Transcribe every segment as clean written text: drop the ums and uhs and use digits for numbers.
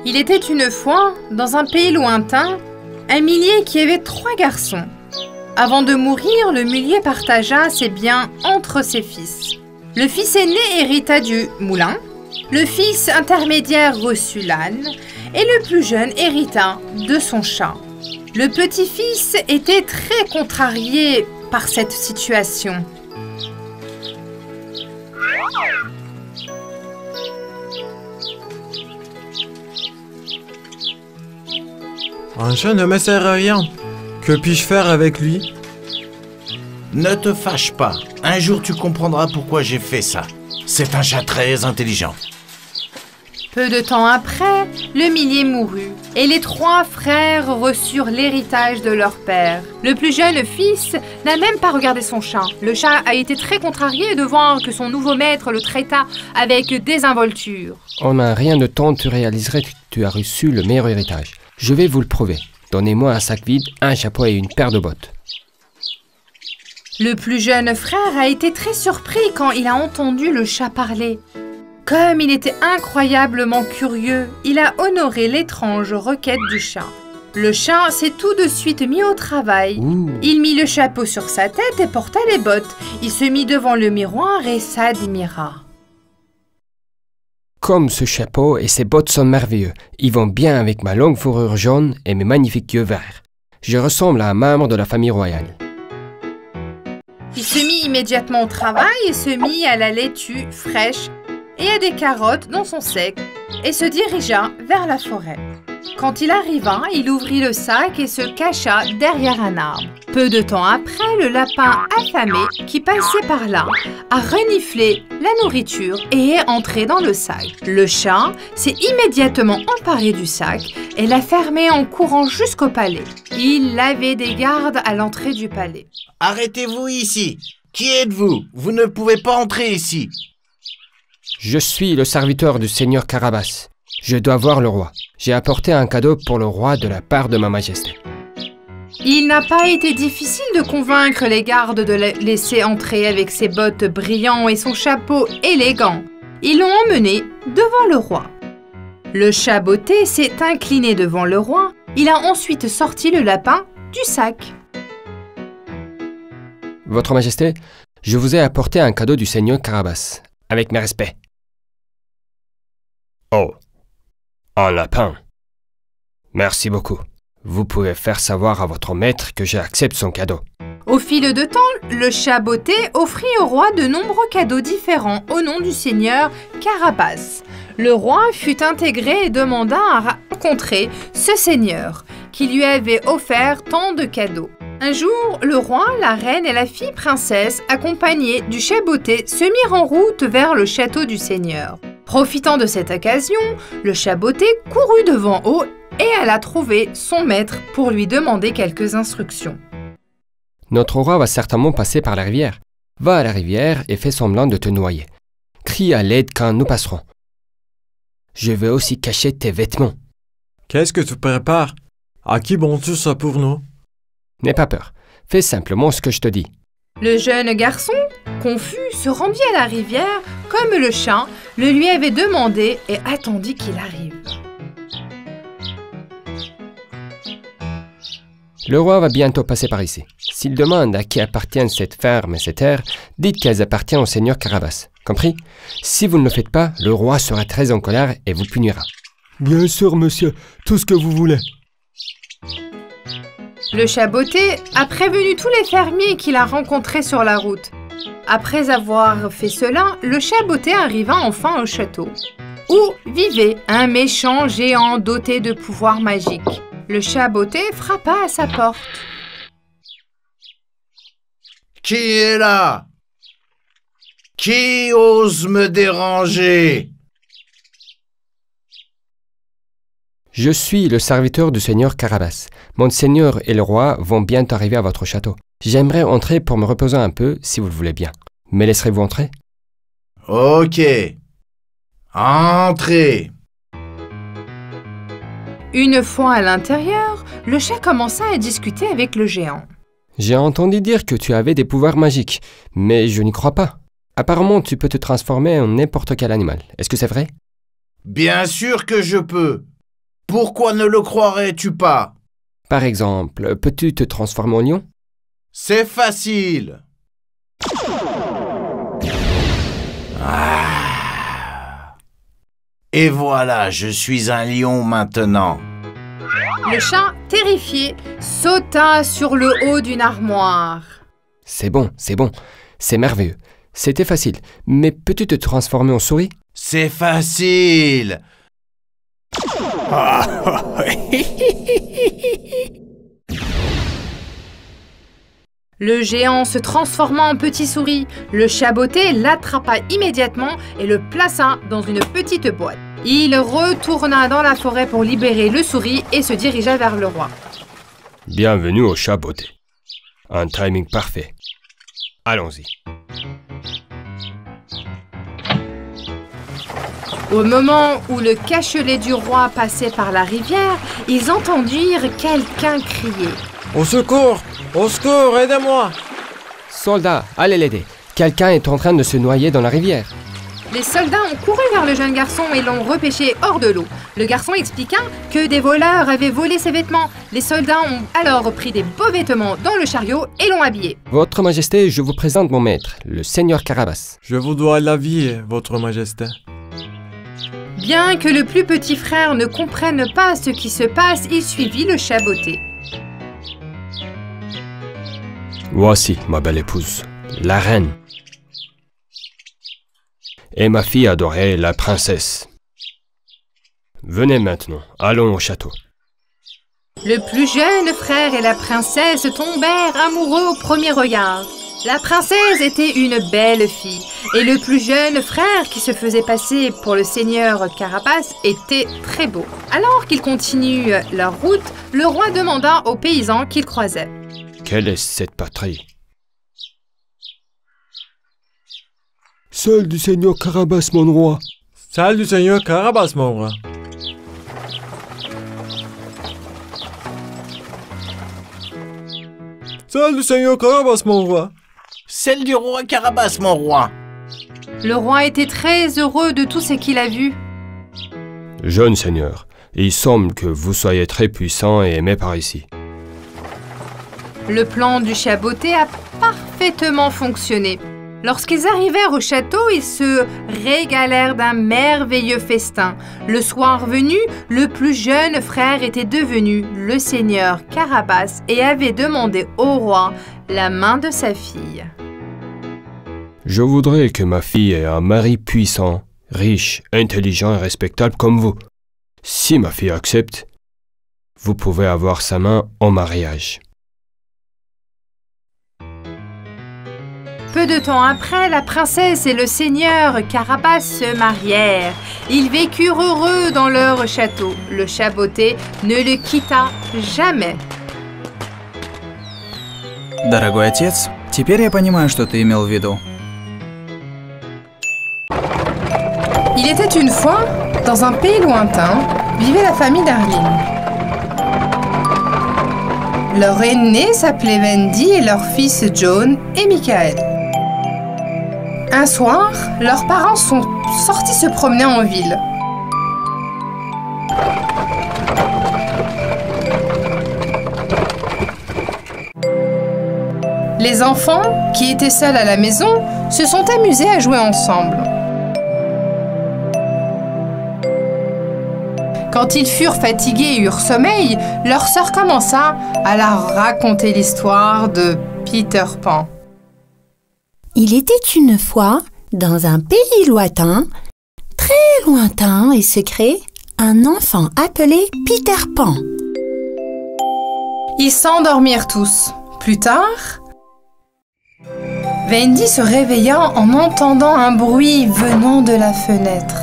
Il était une fois, dans un pays lointain, un millier qui avait 3 garçons. Avant de mourir, le millier partagea ses biens entre ses fils. Le fils aîné hérita du moulin, le fils intermédiaire reçut l'âne, et le plus jeune hérita de son chat. Le petit-fils était très contrarié par cette situation. Un chat ne me sert à rien. Que puis-je faire avec lui? Ne te fâche pas. Un jour, tu comprendras pourquoi j'ai fait ça. C'est un chat très intelligent. Peu de temps après, le millier mourut, et les 3 frères reçurent l'héritage de leur père. Le plus jeune fils n'a même pas regardé son chat. Le chat a été très contrarié de voir que son nouveau maître le traita avec désinvolture. En un rien de temps, tu réaliserais que tu as reçu le meilleur héritage. Je vais vous le prouver. Donnez-moi un sac vide, un chapeau et une paire de bottes. Le plus jeune frère a été très surpris quand il a entendu le chat parler. Comme il était incroyablement curieux, il a honoré l'étrange requête du chat. Le chat s'est tout de suite mis au travail. Il mit le chapeau sur sa tête et porta les bottes. Il se mit devant le miroir et s'admira. Comme ce chapeau et ces bottes sont merveilleux. Ils vont bien avec ma longue fourrure jaune et mes magnifiques yeux verts. Je ressemble à un membre de la famille royale. Il se mit immédiatement au travail et se mit à la laitue fraîche et à des carottes dans son sac et se dirigea vers la forêt. Quand il arriva, il ouvrit le sac et se cacha derrière un arbre. Peu de temps après, le lapin affamé qui passait par là a reniflé la nourriture et est entré dans le sac. Le chat s'est immédiatement emparé du sac et l'a fermé en courant jusqu'au palais. Il avait des gardes à l'entrée du palais. Arrêtez-vous ici. Qui êtes-vous? Vous ne pouvez pas entrer ici. Je suis le serviteur du seigneur Carabas. Je dois voir le roi. J'ai apporté un cadeau pour le roi de la part de ma majesté. Il n'a pas été difficile de convaincre les gardes de le laisser entrer avec ses bottes brillantes et son chapeau élégant. Ils l'ont emmené devant le roi. Le chat botté s'est incliné devant le roi. Il a ensuite sorti le lapin du sac. Votre majesté, je vous ai apporté un cadeau du seigneur Carabas, avec mes respects. Oh, un lapin. Merci beaucoup. Vous pouvez faire savoir à votre maître que j'accepte son cadeau. Au fil de temps, le chat botté offrit au roi de nombreux cadeaux différents au nom du seigneur Carabas. Le roi fut intégré et demanda à rencontrer ce seigneur qui lui avait offert tant de cadeaux. Un jour, le roi, la reine et la fille princesse, accompagnés du chat botté, se mirent en route vers le château du seigneur. Profitant de cette occasion, le chat botté courut devant eux et alla trouver son maître pour lui demander quelques instructions. Notre roi va certainement passer par la rivière. Va à la rivière et fais semblant de te noyer. Crie à l'aide quand nous passerons. Je vais aussi cacher tes vêtements. Qu'est-ce que tu prépares? À qui bon-tu ça pour nous? N'aie pas peur. Fais simplement ce que je te dis. Le jeune garçon, confus, se rendit à la rivière comme le chat le lui avait demandé et attendit qu'il arrive. Le roi va bientôt passer par ici. S'il demande à qui appartiennent cette ferme et ces terres, dites qu'elles appartiennent au seigneur Carabas. Compris? Si vous ne le faites pas, le roi sera très en colère et vous punira. Bien sûr, monsieur. Tout ce que vous voulez. Le chat botté a prévenu tous les fermiers qu'il a rencontrés sur la route. Après avoir fait cela, le chat botté arriva enfin au château, où vivait un méchant géant doté de pouvoirs magiques. Le chat botté frappa à sa porte. Qui est là? Qui ose me déranger? Je suis le serviteur du seigneur Carabas. Mon seigneur et le roi vont bientôt arriver à votre château. J'aimerais entrer pour me reposer un peu, si vous le voulez bien. Me laisserez-vous entrer? Ok. Entrez. Une fois à l'intérieur, le chat commença à discuter avec le géant. J'ai entendu dire que tu avais des pouvoirs magiques, mais je n'y crois pas. Apparemment, tu peux te transformer en n'importe quel animal. Est-ce que c'est vrai? Bien sûr que je peux. Pourquoi ne le croirais-tu pas? Par exemple, peux-tu te transformer en lion? C'est facile. Et voilà, je suis un lion maintenant. Le chat, terrifié, sauta sur le haut d'une armoire. C'est bon, c'est merveilleux. C'était facile. Mais peux-tu te transformer en souris? C'est facile. Le géant se transforma en petit souris. Le chat botté l'attrapa immédiatement et le plaça dans une petite boîte. Il retourna dans la forêt pour libérer le souris et se dirigea vers le roi. Bienvenue au chat botté. Un timing parfait. Allons-y. Au moment où le cachelet du roi passait par la rivière, ils entendirent quelqu'un crier. Au secours! Au secours, aidez-moi! Soldats, allez l'aider. Quelqu'un est en train de se noyer dans la rivière. Les soldats ont couru vers le jeune garçon et l'ont repêché hors de l'eau. Le garçon expliqua que des voleurs avaient volé ses vêtements. Les soldats ont alors pris des beaux vêtements dans le chariot et l'ont habillé. Votre Majesté, je vous présente mon maître, le Seigneur Carabas. Je vous dois la vie, votre majesté. Bien que le plus petit frère ne comprenne pas ce qui se passe, il suivit le chat botté. Voici ma belle épouse, la reine. Et ma fille adorée, la princesse. Venez maintenant, allons au château. Le plus jeune frère et la princesse tombèrent amoureux au premier regard. La princesse était une belle fille et le plus jeune frère qui se faisait passer pour le seigneur Carabas était très beau. Alors qu'ils continuent leur route, le roi demanda aux paysans qu'ils croisaient. Quelle est cette patrie? Celle du seigneur Carabas, mon roi. Celle du seigneur Carabas, mon roi. Celle du seigneur Carabas, mon roi. Celle du roi Carabas, mon roi. Le roi était très heureux de tout ce qu'il a vu. Jeune seigneur, il semble que vous soyez très puissant et aimé par ici. Le plan du chat botté a parfaitement fonctionné. Lorsqu'ils arrivèrent au château, ils se régalèrent d'un merveilleux festin. Le soir venu, le plus jeune frère était devenu le seigneur Carabas et avait demandé au roi la main de sa fille. Je voudrais que ma fille ait un mari puissant, riche, intelligent et respectable comme vous. Si ma fille accepte, vous pouvez avoir sa main en mariage. Peu de temps après, la princesse et le seigneur Carabas se marièrent. Ils vécurent heureux dans leur château. Le chat botté ne le quitta jamais. Дорогой отец, теперь я понимаю, что ты имел в виду. Il était une fois, dans un pays lointain, vivait la famille Darling. Leur aîné s'appelait Wendy et leurs fils John et Michael. Un soir, leurs parents sont sortis se promener en ville. Les enfants, qui étaient seuls à la maison, se sont amusés à jouer ensemble. Quand ils furent fatigués et eurent sommeil, leur sœur commença à leur raconter l'histoire de Peter Pan. Il était une fois, dans un pays lointain, très lointain et secret, un enfant appelé Peter Pan. Ils s'endormirent tous. Plus tard, Wendy se réveilla en entendant un bruit venant de la fenêtre.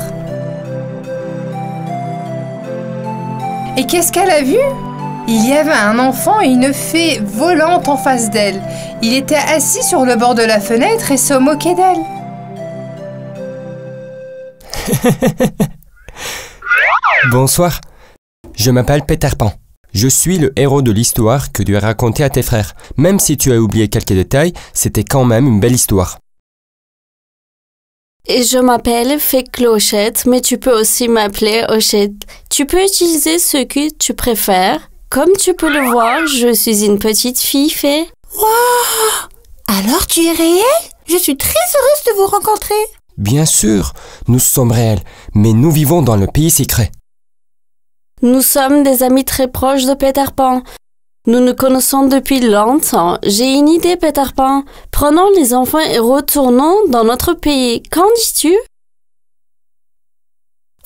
Et qu'est-ce qu'elle a vu? Il y avait un enfant et une fée volante en face d'elle. Il était assis sur le bord de la fenêtre et se moquait d'elle. Bonsoir, je m'appelle Peter Pan. Je suis le héros de l'histoire que tu as racontée à tes frères. Même si tu as oublié quelques détails, c'était quand même une belle histoire. Et je m'appelle Fée Clochette, mais tu peux aussi m'appeler Hochette. Tu peux utiliser ce que tu préfères. Comme tu peux le voir, je suis une petite fille fée. Wow! Alors tu es réel? Je suis très heureuse de vous rencontrer. Bien sûr, nous sommes réels, mais nous vivons dans le pays secret. Nous sommes des amis très proches de Peter Pan. Nous nous connaissons depuis longtemps. J'ai une idée, Peter Pan. Prenons les enfants et retournons dans notre pays. Qu'en dis-tu?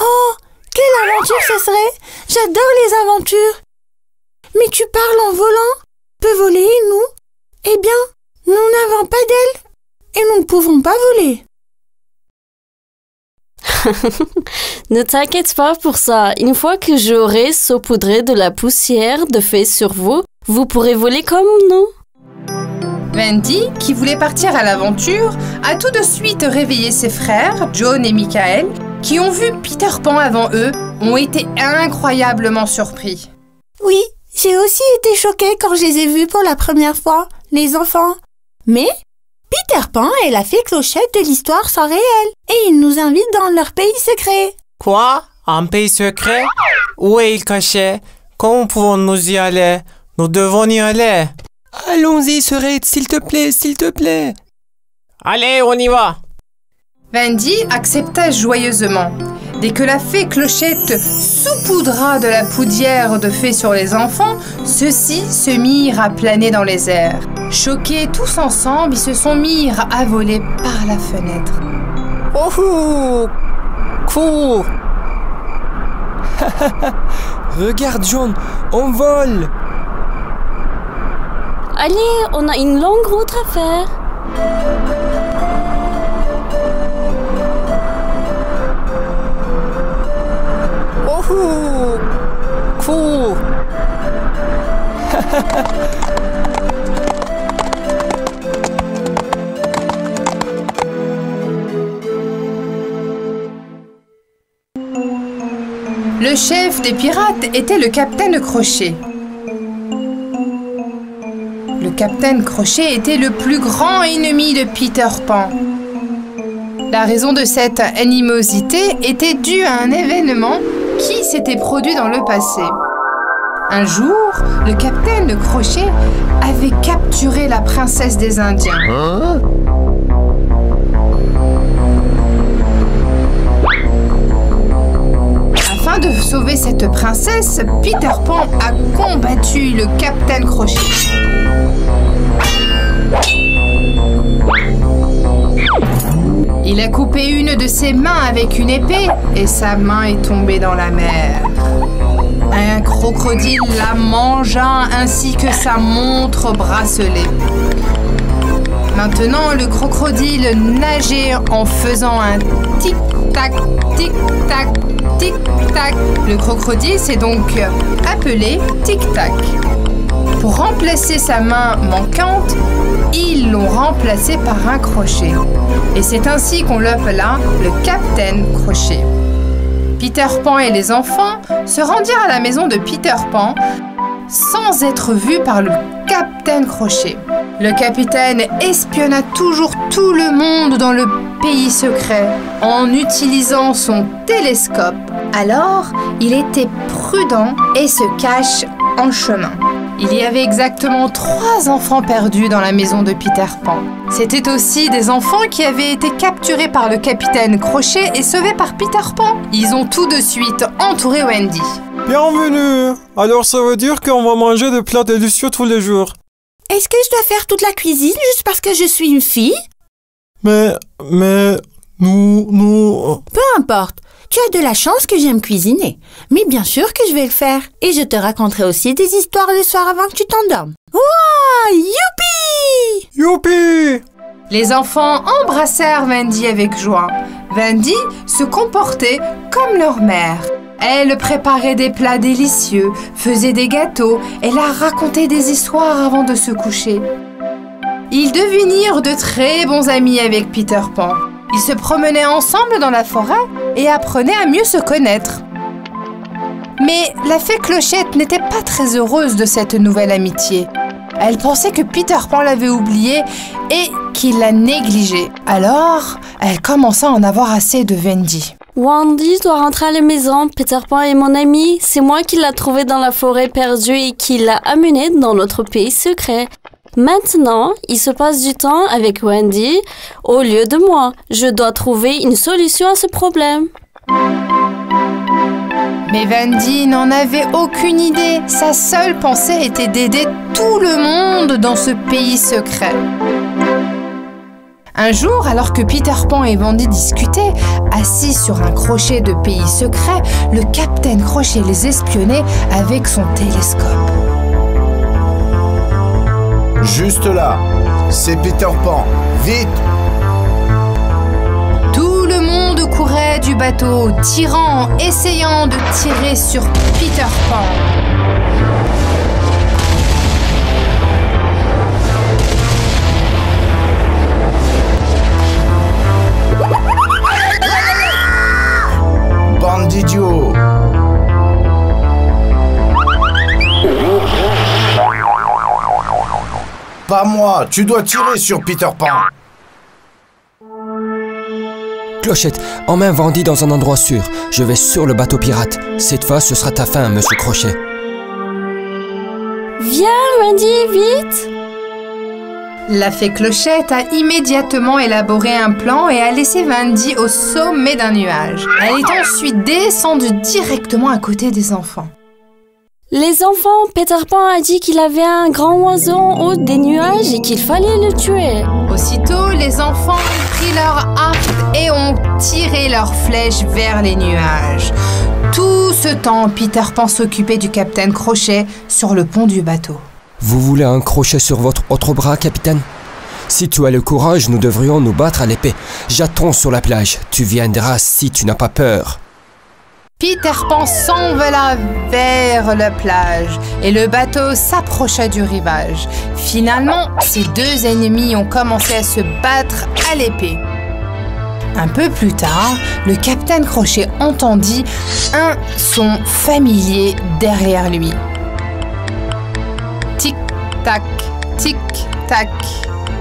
Oh, quelle aventure ce serait! J'adore les aventures. Mais tu parles en volant? Peut voler et nous? Eh bien, nous n'avons pas d'ailes et nous ne pouvons pas voler. Ne t'inquiète pas pour ça. Une fois que j'aurai saupoudré de la poussière de fée sur vous, vous pourrez voler comme nous. Wendy, qui voulait partir à l'aventure, a tout de suite réveillé ses frères, John et Michael, qui ont vu Peter Pan avant eux, ont été incroyablement surpris. Oui, j'ai aussi été choquée quand je les ai vus pour la première fois, les enfants. Mais Peter Pan et la fée Clochette de l'histoire sont réels et ils nous invitent dans leur pays secret. Quoi? Un pays secret? Où est-il caché? Comment pouvons-nous y aller? Nous devons y aller. Allons-y, sœurette, s'il te plaît, s'il te plaît. Allez, on y va. Wendy accepta joyeusement. Dès que la fée Clochette saupoudra de la poudrière de fée sur les enfants, ceux-ci se mirent à planer dans les airs. Choqués tous ensemble, ils se sont mis à voler par la fenêtre. Oh, cours. Regarde, John, on vole. Allez, on a une longue route à faire. Oh, cours. Le chef des pirates était le capitaine Crochet. Le capitaine Crochet était le plus grand ennemi de Peter Pan. La raison de cette animosité était due à un événement qui s'était produit dans le passé. Un jour, le capitaine Crochet avait capturé la princesse des Indiens. Afin de sauver cette princesse, Peter Pan a combattu le capitaine Crochet. Il a coupé une de ses mains avec une épée et sa main est tombée dans la mer. Un crocodile la mangea ainsi que sa montre bracelet. Maintenant, le crocodile nageait en faisant un tic-tac, tic-tac, tic-tac. Le crocodile s'est donc appelé Tic-Tac. Pour remplacer sa main manquante, ils l'ont remplacé par un crochet. Et c'est ainsi qu'on l'appela le Capitaine Crochet. Peter Pan et les enfants se rendirent à la maison de Peter Pan sans être vus par le Capitaine Crochet. Le capitaine espionna toujours tout le monde dans le pays secret en utilisant son télescope. Alors, il était prudent et se cache en chemin. Il y avait exactement 3 enfants perdus dans la maison de Peter Pan. C'était aussi des enfants qui avaient été capturés par le capitaine Crochet et sauvés par Peter Pan. Ils ont tout de suite entouré Wendy. Bienvenue. Alors ça veut dire qu'on va manger des plats délicieux tous les jours. Est-ce que je dois faire toute la cuisine juste parce que je suis une fille? Mais, nous... Peu importe. Tu as de la chance que j'aime cuisiner. Mais bien sûr que je vais le faire. Et je te raconterai aussi des histoires le soir avant que tu t'endormes. Wouah! Youpi! Youpi! Les enfants embrassèrent Wendy avec joie. Wendy se comportait comme leur mère. Elle préparait des plats délicieux, faisait des gâteaux et leur racontait des histoires avant de se coucher. Ils devinrent de très bons amis avec Peter Pan. Ils se promenaient ensemble dans la forêt et apprenaient à mieux se connaître. Mais la fée Clochette n'était pas très heureuse de cette nouvelle amitié. Elle pensait que Peter Pan l'avait oubliée et qu'il la négligeait. Alors, elle commença à en avoir assez de Wendy. Wendy doit rentrer à la maison. Peter Pan est mon ami. C'est moi qui l'a trouvé dans la forêt perdue et qui l'a amené dans notre pays secret. Maintenant, il se passe du temps avec Wendy au lieu de moi. Je dois trouver une solution à ce problème. Mais Wendy n'en avait aucune idée. Sa seule pensée était d'aider tout le monde dans ce pays secret. Un jour, alors que Peter Pan et Wendy discutaient, assis sur un crochet de pays secret, le capitaine Crochet les espionnait avec son télescope. Juste là, c'est Peter Pan. Vite! Tout le monde courait du bateau, tirant, essayant de tirer sur Peter Pan. Bande d'idiots! Pas moi, tu dois tirer sur Peter Pan. Clochette, emmène Wendy dans un endroit sûr. Je vais sur le bateau pirate. Cette fois, ce sera ta fin, Monsieur Crochet. Viens, Wendy, vite! La fée Clochette a immédiatement élaboré un plan et a laissé Wendy au sommet d'un nuage. Elle est ensuite descendue directement à côté des enfants. Les enfants, Peter Pan a dit qu'il avait un grand oiseau en haut des nuages et qu'il fallait le tuer. Aussitôt, les enfants ont pris leurs arcs et ont tiré leurs flèches vers les nuages. Tout ce temps, Peter Pan s'occupait du capitaine Crochet sur le pont du bateau. Vous voulez un crochet sur votre autre bras, capitaine? Si tu as le courage, nous devrions nous battre à l'épée. J'attends sur la plage. Tu viendras si tu n'as pas peur. Peter Pan s'envola vers la plage et le bateau s'approcha du rivage. Finalement, ces deux ennemis ont commencé à se battre à l'épée. Un peu plus tard, le capitaine Crochet entendit un son familier derrière lui. Tic-tac, tic-tac.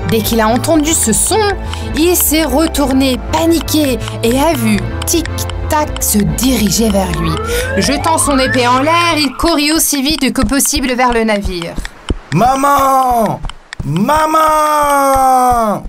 Dès qu'il a entendu ce son, il s'est retourné paniqué et a vu tic-tac se diriger vers lui. Jetant son épée en l'air, il courut aussi vite que possible vers le navire. Maman! Maman!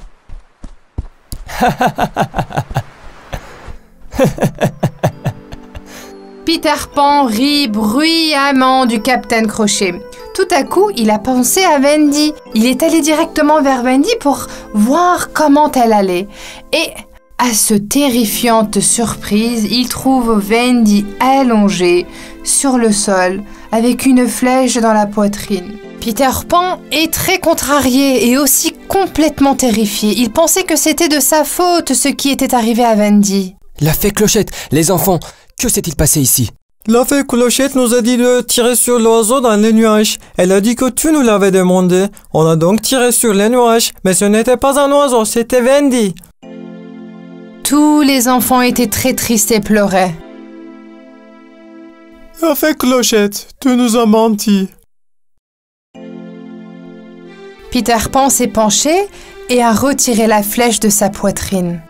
Peter Pan rit bruyamment du capitaine Crochet. Tout à coup, il a pensé à Wendy. Il est allé directement vers Wendy pour voir comment elle allait. Et à ce terrifiante surprise, il trouve Wendy allongée sur le sol avec une flèche dans la poitrine. Peter Pan est très contrarié et aussi complètement terrifié. Il pensait que c'était de sa faute ce qui était arrivé à Wendy. La fée Clochette, les enfants, que s'est-il passé ici? La fée Clochette nous a dit de tirer sur l'oiseau dans les nuages. Elle a dit que tu nous l'avais demandé. On a donc tiré sur les nuages, mais ce n'était pas un oiseau, c'était Wendy. Tous les enfants étaient très tristes et pleuraient. La fée Clochette, tu nous as menti. Peter Pan s'est penché et a retiré la flèche de sa poitrine.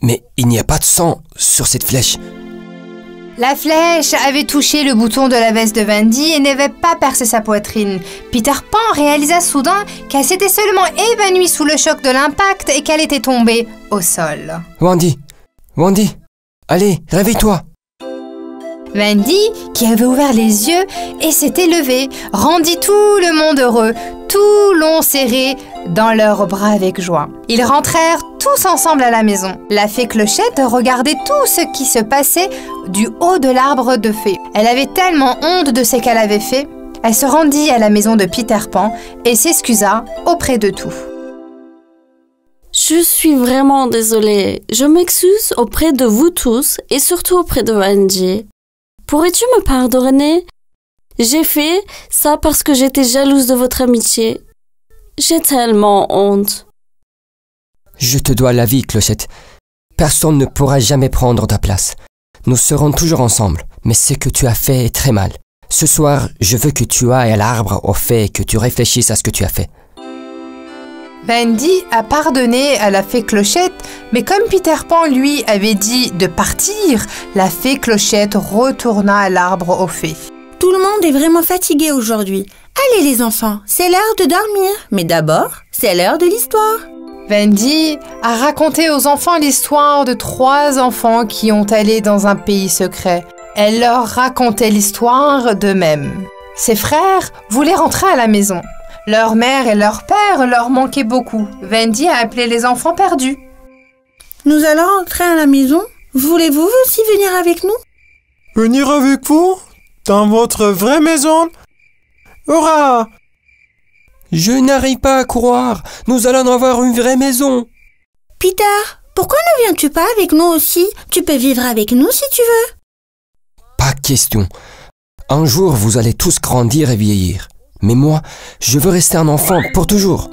Mais il n'y a pas de sang sur cette flèche. La flèche avait touché le bouton de la veste de Wendy et n'avait pas percé sa poitrine. Peter Pan réalisa soudain qu'elle s'était seulement évanouie sous le choc de l'impact et qu'elle était tombée au sol. Wendy, allez, réveille-toi. Wendy, qui avait ouvert les yeux et s'était levée, rendit tout le monde heureux. Tout l'ont serré dans leurs bras avec joie. Ils rentrèrent tous ensemble à la maison. La fée Clochette regardait tout ce qui se passait du haut de l'arbre de fée. Elle avait tellement honte de ce qu'elle avait fait. Elle se rendit à la maison de Peter Pan et s'excusa auprès de tous. Je suis vraiment désolée. Je m'excuse auprès de vous tous et surtout auprès de Wendy. Pourrais-tu me pardonner? J'ai fait ça parce que j'étais jalouse de votre amitié. J'ai tellement honte. Je te dois la vie, Clochette. Personne ne pourra jamais prendre ta place. Nous serons toujours ensemble, mais ce que tu as fait est très mal. Ce soir, je veux que tu ailles à l'arbre au fait et que tu réfléchisses à ce que tu as fait. Wendy a pardonné à la fée Clochette, mais comme Peter Pan lui avait dit de partir, la fée Clochette retourna à l'arbre aux fées. Tout le monde est vraiment fatigué aujourd'hui. Allez les enfants, c'est l'heure de dormir. Mais d'abord, c'est l'heure de l'histoire. Wendy a raconté aux enfants l'histoire de 3 enfants qui ont allé dans un pays secret. Elle leur racontait l'histoire d'eux-mêmes. Ses frères voulaient rentrer à la maison. Leur mère et leur père leur manquaient beaucoup. Wendy a appelé les enfants perdus. Nous allons rentrer à la maison. Voulez-vous aussi venir avec nous? Venir avec vous? Dans votre vraie maison? Hurrah! Je n'arrive pas à croire. Nous allons avoir une vraie maison. Peter, pourquoi ne viens-tu pas avec nous aussi? Tu peux vivre avec nous si tu veux. Pas question. Un jour, vous allez tous grandir et vieillir. Mais moi, je veux rester un enfant pour toujours.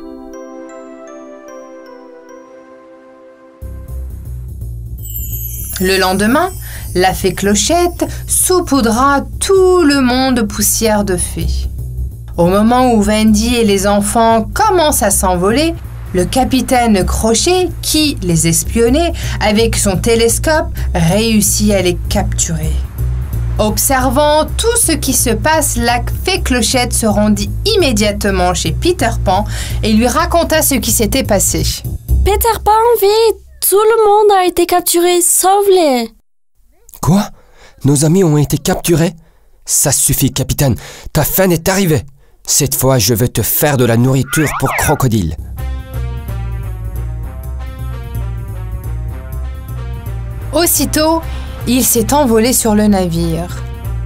Le lendemain, la fée Clochette saupoudra tout le monde de poussière de fées. Au moment où Wendy et les enfants commencent à s'envoler, le capitaine Crochet, qui les espionnait avec son télescope, réussit à les capturer. Observant tout ce qui se passe, la fée Clochette se rendit immédiatement chez Peter Pan et lui raconta ce qui s'était passé. Peter Pan, vite! Tout le monde a été capturé, sauve-les! Quoi? Nos amis ont été capturés? Ça suffit, capitaine. Ta fin est arrivée. Cette fois, je vais te faire de la nourriture pour crocodile. Aussitôt, il s'est envolé sur le navire.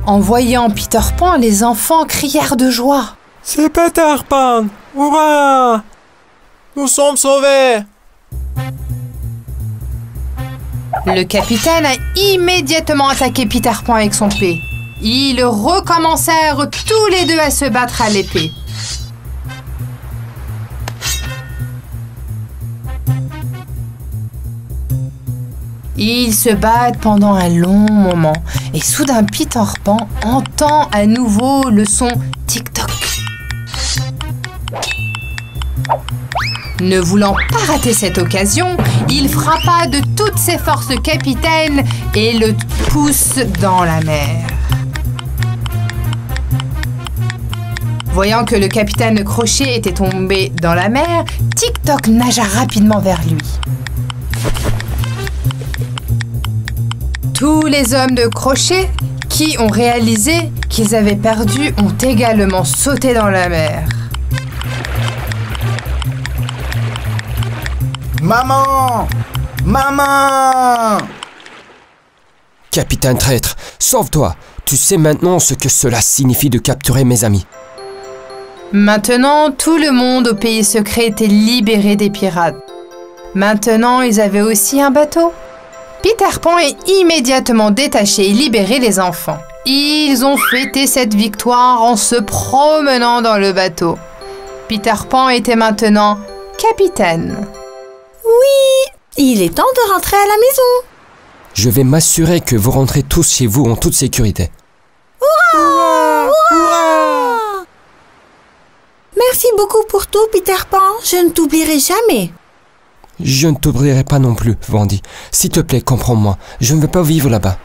En voyant Peter Pan, les enfants crièrent de joie. « C'est Peter Pan! Hurrah! Nous sommes sauvés! » Le capitaine a immédiatement attaqué Peter Pan avec son épée. Ils recommencèrent tous les deux à se battre à l'épée. Ils se battent pendant un long moment et soudain Peter Pan entend à nouveau le son tic-toc. Ne voulant pas rater cette occasion, il frappa de toutes ses forces le capitaine et le pousse dans la mer. Voyant que le capitaine Crochet était tombé dans la mer, Tic-Toc nagea rapidement vers lui. Tous les hommes de Crochet qui ont réalisé qu'ils avaient perdu ont également sauté dans la mer. Maman! Maman! Capitaine traître, sauve-toi! Tu sais maintenant ce que cela signifie de capturer mes amis. Maintenant, tout le monde au pays secret était libéré des pirates. Maintenant, ils avaient aussi un bateau. Peter Pan est immédiatement détaché et libéré les enfants. Ils ont fêté cette victoire en se promenant dans le bateau. Peter Pan était maintenant capitaine. Oui, il est temps de rentrer à la maison. Je vais m'assurer que vous rentrez tous chez vous en toute sécurité. Hurrah! Hurrah! Merci beaucoup pour tout, Peter Pan. Je ne t'oublierai jamais. Je ne t'oublierai pas non plus, Wendy. S'il te plaît, comprends-moi. Je ne veux pas vivre là-bas.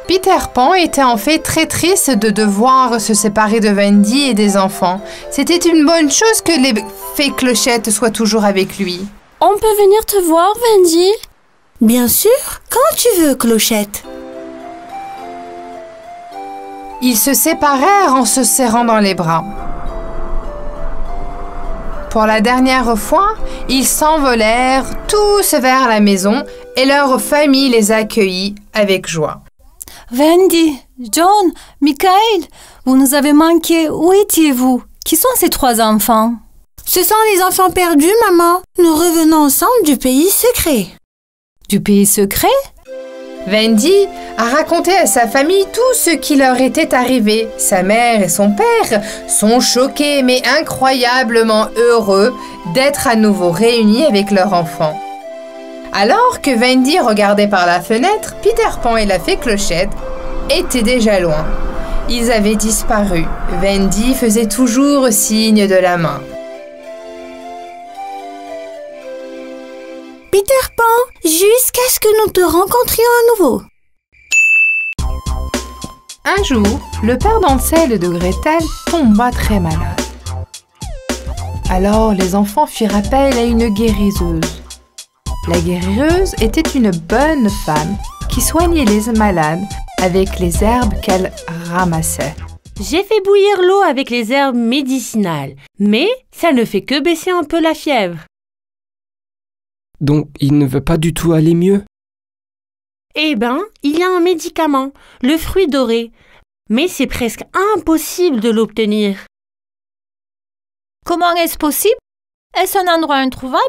Peter Pan était en fait très triste de devoir se séparer de Wendy et des enfants. C'était une bonne chose que les fées Clochettes soient toujours avec lui. On peut venir te voir, Wendy? Bien sûr, quand tu veux, Clochette. Ils se séparèrent en se serrant dans les bras. Pour la dernière fois, ils s'envolèrent tous vers la maison et leur famille les accueillit avec joie. Wendy, John, Michael, vous nous avez manqué. Où étiez-vous? Qui sont ces 3 enfants? Ce sont les enfants perdus, maman. Nous revenons ensemble du pays secret. Du pays secret? Wendy a raconté à sa famille tout ce qui leur était arrivé. Sa mère et son père sont choqués mais incroyablement heureux d'être à nouveau réunis avec leur enfant. Alors que Wendy regardait par la fenêtre, Peter Pan et la fée Clochette étaient déjà loin. Ils avaient disparu. Wendy faisait toujours signe de la main. Peter Pan, jusqu'à ce que nous te rencontrions à nouveau. Un jour, le père d'Hansel et de Gretel tomba très malade. Alors les enfants firent appel à une guériseuse. La guériseuse était une bonne femme qui soignait les malades avec les herbes qu'elle ramassait. J'ai fait bouillir l'eau avec les herbes médicinales, mais ça ne fait que baisser un peu la fièvre. Donc, il ne veut pas du tout aller mieux? Eh ben, il y a un médicament, le fruit doré, mais c'est presque impossible de l'obtenir. Comment est-ce possible? Est-ce un endroit introuvable?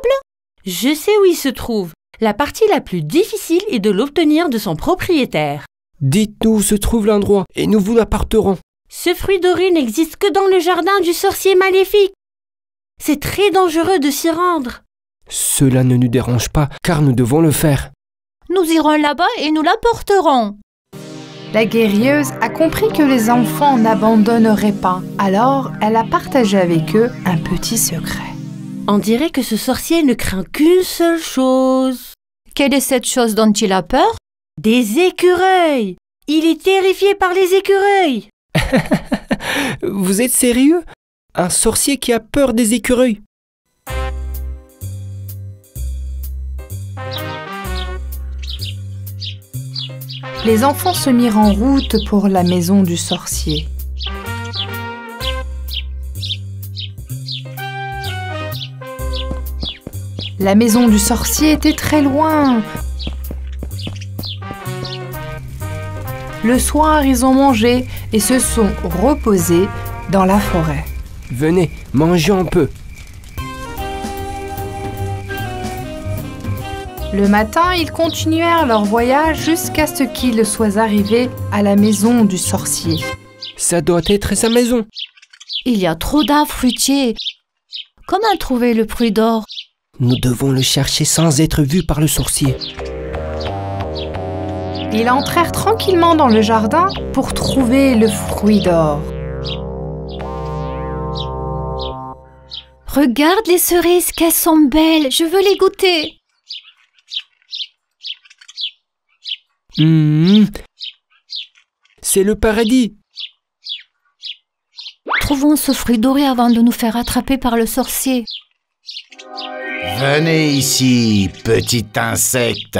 Je sais où il se trouve. La partie la plus difficile est de l'obtenir de son propriétaire. Dites-nous où se trouve l'endroit et nous vous l'apporterons. Ce fruit doré n'existe que dans le jardin du sorcier maléfique. C'est très dangereux de s'y rendre. Cela ne nous dérange pas, car nous devons le faire. Nous irons là-bas et nous l'apporterons. La guérieuse a compris que les enfants n'abandonneraient pas, alors elle a partagé avec eux un petit secret. On dirait que ce sorcier ne craint qu'une seule chose. Quelle est cette chose dont il a peur? Des écureuils. Il est terrifié par les écureuils. Vous êtes sérieux? Un sorcier qui a peur des écureuils? Les enfants se mirent en route pour la maison du sorcier. La maison du sorcier était très loin. Le soir, ils ont mangé et se sont reposés dans la forêt. Venez, mangez un peu. Le matin, ils continuèrent leur voyage jusqu'à ce qu'ils soient arrivés à la maison du sorcier. Ça doit être sa maison. Il y a trop d'arbres fruitiers. Comment trouver le fruit d'or? Nous devons le chercher sans être vus par le sorcier. Ils entrèrent tranquillement dans le jardin pour trouver le fruit d'or. Regarde les cerises, qu'elles sont belles. Je veux les goûter. C'est le paradis. Trouvons ce fruit doré avant de nous faire attraper par le sorcier. Venez ici, petit insecte.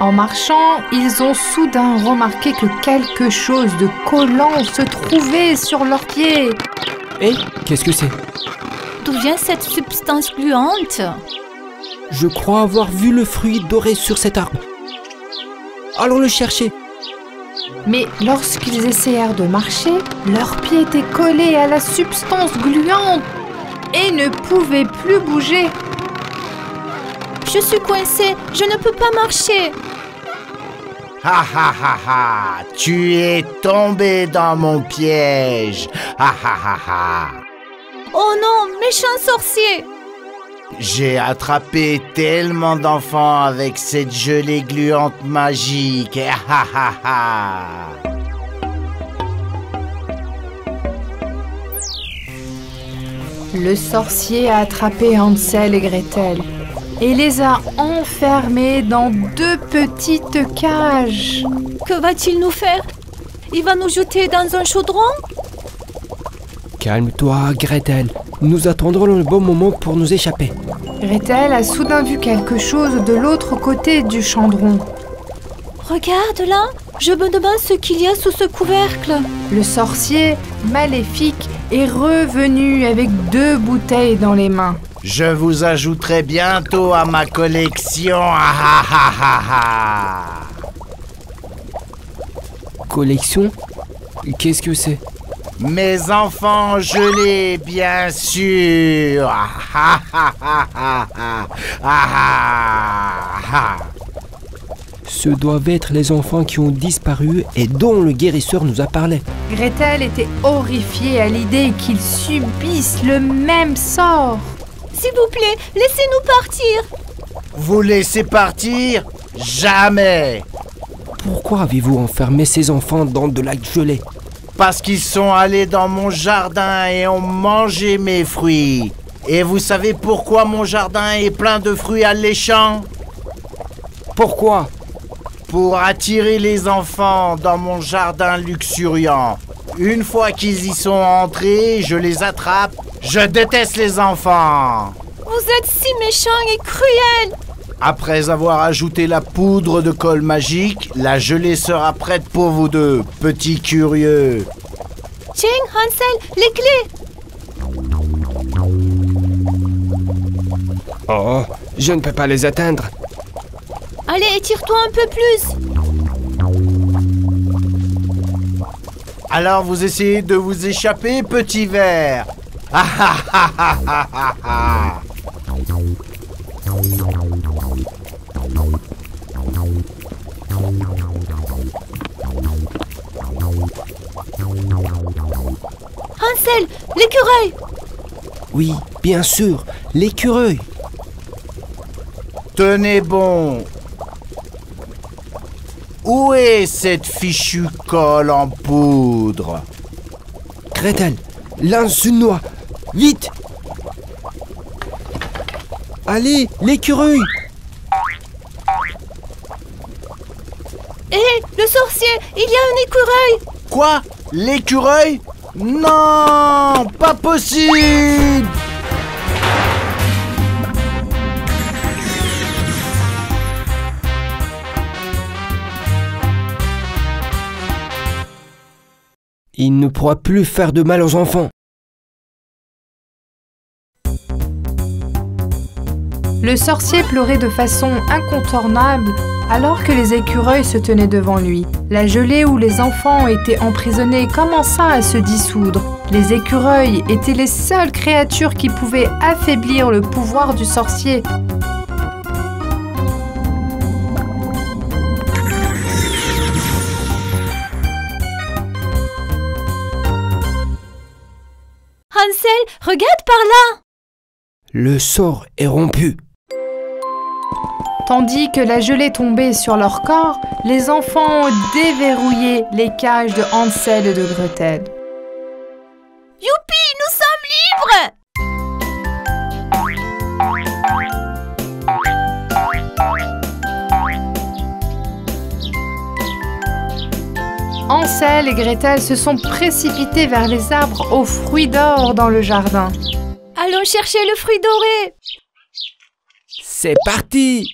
En marchant, ils ont soudain remarqué que quelque chose de collant se trouvait sur leurs pieds. Eh, qu'est-ce que c'est? D'où vient cette substance gluante? Je crois avoir vu le fruit doré sur cet arbre. Allons le chercher. Mais lorsqu'ils essayèrent de marcher, leurs pieds étaient collés à la substance gluante et ne pouvaient plus bouger. Je suis coincée, je ne peux pas marcher. Ha ha ha ha! Tu es tombé dans mon piège! Ha ha ha ha! Oh non, méchant sorcier! J'ai attrapé tellement d'enfants avec cette gelée gluante magique! Ha ha ha! Le sorcier a attrapé Hansel et Gretel et les a enfermés dans 2 petites cages. Que va-t-il nous faire? Il va nous jeter dans un chaudron? Calme-toi, Gretel. Nous attendrons le bon moment pour nous échapper. Gretel a soudain vu quelque chose de l'autre côté du chaudron. Regarde là, je me demande ce qu'il y a sous ce couvercle. Le sorcier, maléfique, est revenu avec 2 bouteilles dans les mains. Je vous ajouterai bientôt à ma collection. Ah ha ha ha ha! Collection? Qu'est-ce que c'est? Mes enfants gelés, bien sûr. Ah ha ha ha ha ha! Ah ha ha! Ce doivent être les enfants qui ont disparu et dont le guérisseur nous a parlé. Gretel était horrifiée à l'idée qu'ils subissent le même sort. S'il vous plaît, laissez-nous partir. Vous laissez partir? Jamais! Pourquoi avez-vous enfermé ces enfants dans de la gelée? Parce qu'ils sont allés dans mon jardin et ont mangé mes fruits. Et vous savez pourquoi mon jardin est plein de fruits alléchants? Pourquoi? Pour attirer les enfants dans mon jardin luxuriant. Une fois qu'ils y sont entrés, je les attrape. Je déteste les enfants. Vous êtes si méchant et cruel. Après avoir ajouté la poudre de colle magique, la gelée sera prête pour vous deux, petits curieux. Tiens, Hansel, les clés. Oh, je ne peux pas les atteindre. Allez, étire-toi un peu plus. Alors vous essayez de vous échapper, petit ver. Ah ah ah ah ah ah ah. Hansel, l'écureuil. Oui, bien sûr, l'écureuil. Tenez bon. Où est cette fichue colle en poudre? Gretel, lance une noix, vite! Allez, l'écureuil! Hé, le sorcier, il y a un écureuil. Quoi? L'écureuil? Non, pas possible! Il ne pourra plus faire de mal aux enfants. Le sorcier pleurait de façon incontournable alors que les écureuils se tenaient devant lui. La gelée où les enfants étaient emprisonnés commença à se dissoudre. Les écureuils étaient les seules créatures qui pouvaient affaiblir le pouvoir du sorcier. Hansel, regarde par là. Le sort est rompu. Tandis que la gelée tombait sur leur corps, les enfants déverrouillaient les cages de Hansel et de Gretel. Youpi, nous sommes libres. Hansel et Gretel se sont précipités vers les arbres aux fruits d'or dans le jardin. Allons chercher le fruit doré. C'est parti!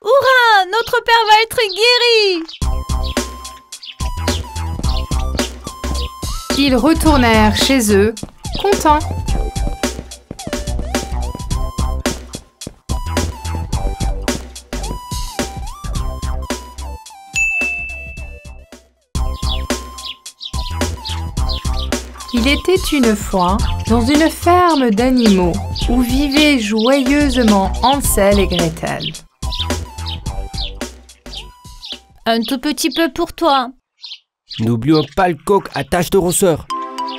Hurrah, notre père va être guéri. Ils retournèrent chez eux, contents. Il était une fois dans une ferme d'animaux où vivaient joyeusement Hansel et Gretel. Un tout petit peu pour toi. N'oublions pas le coq à tache de rousseur.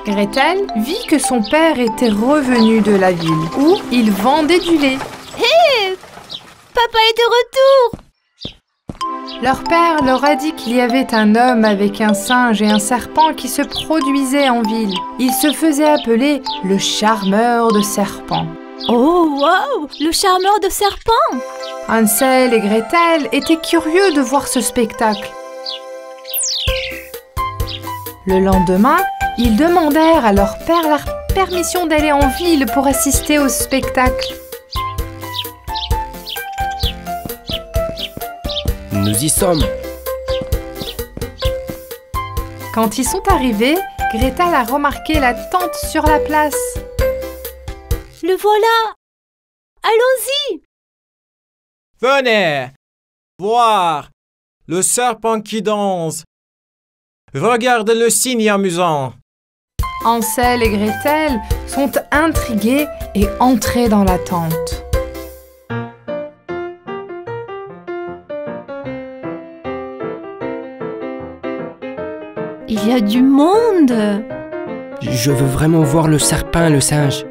Gretel vit que son père était revenu de la ville où il vendait du lait. Hé, papa est de retour. Leur père leur a dit qu'il y avait un homme avec un singe et un serpent qui se produisait en ville. Il se faisait appeler le charmeur de serpents. Oh, wow, le charmeur de serpents. Hansel et Gretel étaient curieux de voir ce spectacle. Le lendemain, ils demandèrent à leur père la permission d'aller en ville pour assister au spectacle. Nous y sommes. Quand ils sont arrivés, Gretel a remarqué la tente sur la place. Le voilà. Allons-y. Venez voir le serpent qui danse. Regarde le signe amusant. Hansel et Gretel sont intrigués et entrés dans la tente. Il y a du monde. Je veux vraiment voir le serpent et le singe.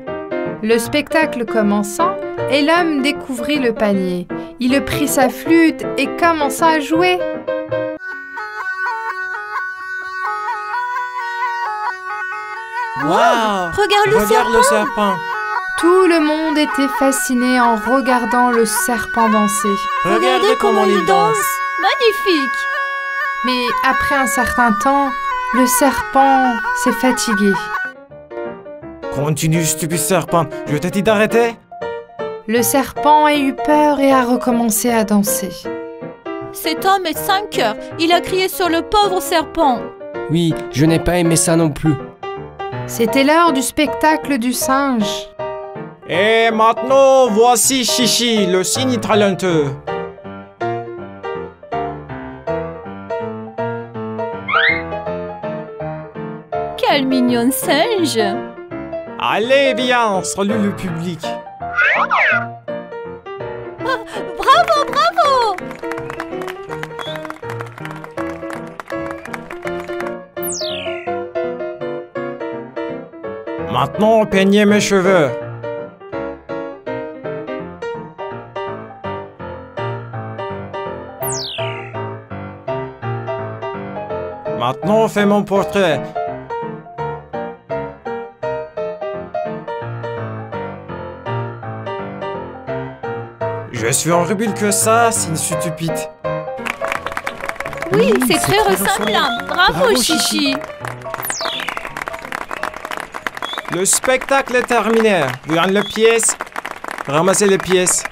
Le spectacle commençant, et l'homme découvrit le panier. Il prit sa flûte et commença à jouer. Wow! Regarde le serpent. Tout le monde était fasciné en regardant le serpent danser. Regardez comment il danse. Magnifique. Mais après un certain temps, le serpent s'est fatigué. Continue, stupide serpent. Je t'ai dit d'arrêter. Le serpent a eu peur et a recommencé à danser. Cet homme est sans cœur. Il a crié sur le pauvre serpent. Oui, je n'ai pas aimé ça non plus. C'était l'heure du spectacle du singe. Et maintenant, voici Chichi, le cygne talentueux. Quel mignon singe. Allez, viens, salut le public. Bravo, bravo. Maintenant, peignez mes cheveux. Maintenant, fais mon portrait. Je suis horrible que ça, c'est une stupide. Oui, c'est très ressemblant. Bravo, Chichi. Le spectacle est terminé. Vous avez les pièces. Ramassez les pièces.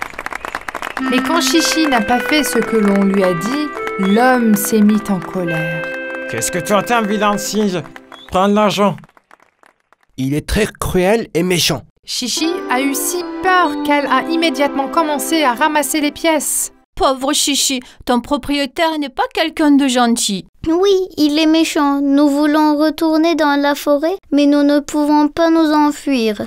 Mais quand Chichi n'a pas fait ce que l'on lui a dit, l'homme s'est mis en colère. Qu'est-ce que tu entends, vilain singe? Prends l'argent. Il est très cruel et méchant. Chichi a eu si peur qu'elle a immédiatement commencé à ramasser les pièces. Pauvre Chichi, ton propriétaire n'est pas quelqu'un de gentil. Oui, il est méchant. Nous voulons retourner dans la forêt, mais nous ne pouvons pas nous enfuir.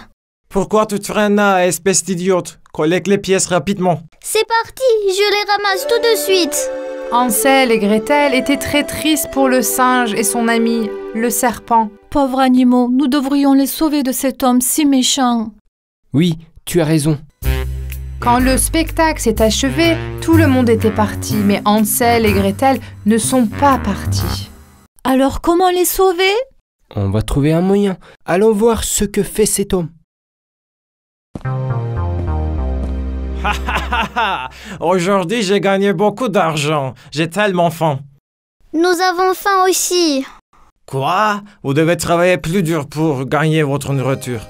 Pourquoi tu traînes là, espèce d'idiote? Collecte les pièces rapidement. C'est parti, je les ramasse tout de suite. Hansel et Gretel étaient très tristes pour le singe et son ami, le serpent. Pauvres animaux, nous devrions les sauver de cet homme si méchant. Oui, tu as raison. Quand le spectacle s'est achevé, tout le monde était parti, mais Hansel et Gretel ne sont pas partis. Alors comment les sauver? On va trouver un moyen. Allons voir ce que fait cet homme. Aujourd'hui, j'ai gagné beaucoup d'argent. J'ai tellement faim. Nous avons faim aussi. Quoi? Vous devez travailler plus dur pour gagner votre nourriture.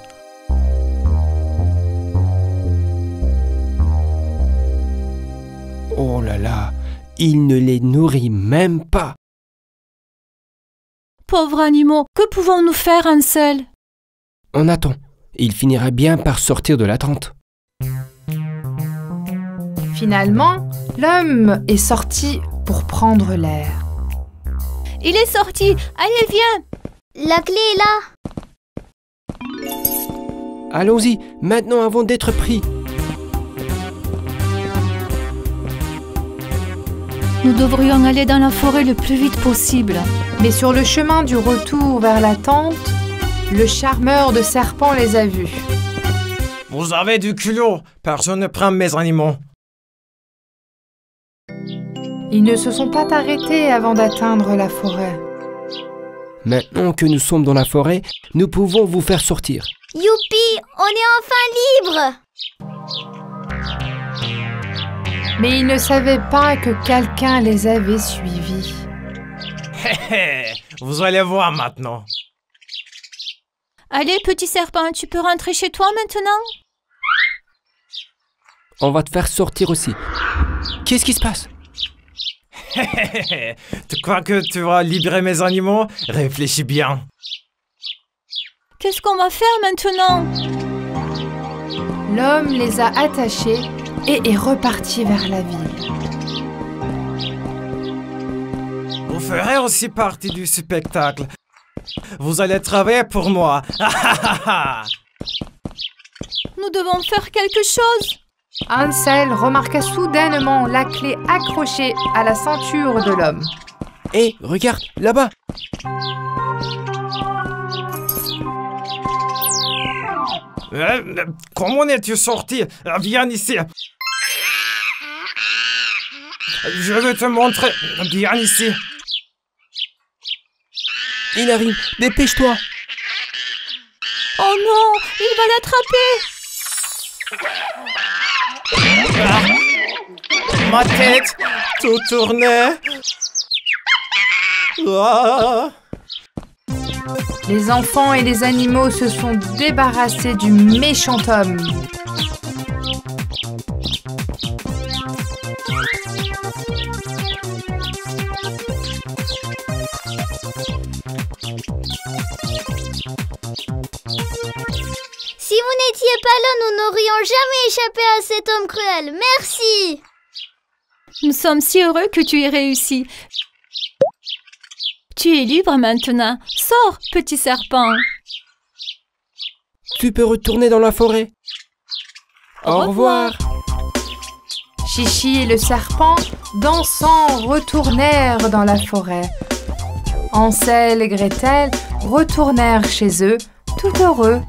Oh là là, il ne les nourrit même pas. Pauvres animaux, que pouvons-nous faire, Hansel? On attend. Il finira bien par sortir de la tente. Finalement, l'homme est sorti pour prendre l'air. Il est sorti. Allez, viens. La clé est là. Allons-y, maintenant avant d'être pris. Nous devrions aller dans la forêt le plus vite possible. Mais sur le chemin du retour vers la tente, le charmeur de serpents les a vus. Vous avez du culot. Personne ne prend mes animaux. Ils ne se sont pas arrêtés avant d'atteindre la forêt. Maintenant que nous sommes dans la forêt, nous pouvons vous faire sortir. Youpi, on est enfin libre. Mais ils ne savaient pas que quelqu'un les avait suivis. Vous allez voir maintenant. Allez, petit serpent, tu peux rentrer chez toi maintenant? On va te faire sortir aussi. Qu'est-ce qui se passe? Tu crois que tu vas libérer mes animaux? Réfléchis bien. Qu'est-ce qu'on va faire maintenant? L'homme les a attachés et est reparti vers la ville. Vous ferez aussi partie du spectacle. Vous allez travailler pour moi. Nous devons faire quelque chose. Hansel remarqua soudainement la clé accrochée à la ceinture de l'homme. Hé, regarde, là-bas. Comment es-tu sorti? Viens ici. Je vais te montrer. Viens ici. Il arrive, dépêche-toi. Oh non, il va l'attraper. Ma tête, tout tournait. Ah. Les enfants et les animaux se sont débarrassés du méchant homme. Si vous n'étiez pas là, nous n'aurions jamais échappé à cet homme cruel. Merci. Nous sommes si heureux que tu aies réussi. Tu es libre maintenant. Sors, petit serpent. Tu peux retourner dans la forêt. Au revoir. Chichi et le serpent, dansant, retournèrent dans la forêt. Hansel et Gretel retournèrent chez eux, tout heureux.